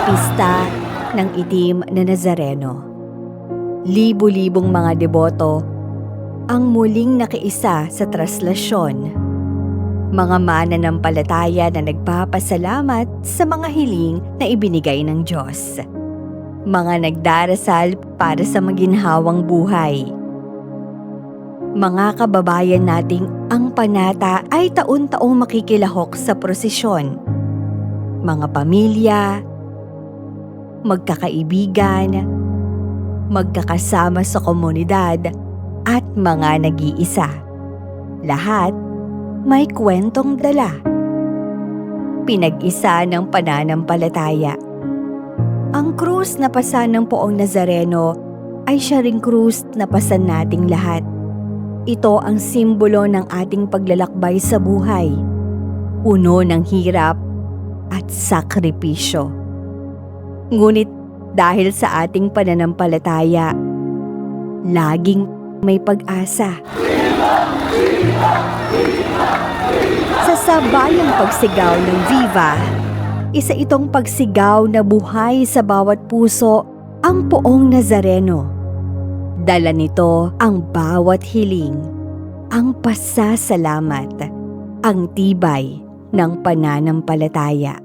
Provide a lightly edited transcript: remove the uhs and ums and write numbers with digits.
Pista ng Itim na Nazareno. Libo-libong mga deboto ang muling nakiisa sa traslasyon. Mga mananampalataya na nagpapasalamat sa mga hiling na ibinigay ng Diyos. Mga nagdarasal para sa maginhawang buhay. Mga kababayan nating ang panata ay taon-taong makikilahok sa prosesyon. Mga pamilya, magkakaibigan, magkakasama sa komunidad, at mga nag-iisa. Lahat may kwentong dala. Pinag-isa ng pananampalataya. Ang krus na pasan ng Poong Nazareno ay siya ring krus na pasan nating lahat. Ito ang simbolo ng ating paglalakbay sa buhay. Puno ng hirap at sakripisyo. Ngunit dahil sa ating pananampalataya, laging may pag-asa. Sa sabayang pagsigaw ng Viva, isa itong pagsigaw na buhay sa bawat puso ang Poong Nazareno. Dala nito ang bawat hiling, ang pasasalamat, ang tibay ng pananampalataya.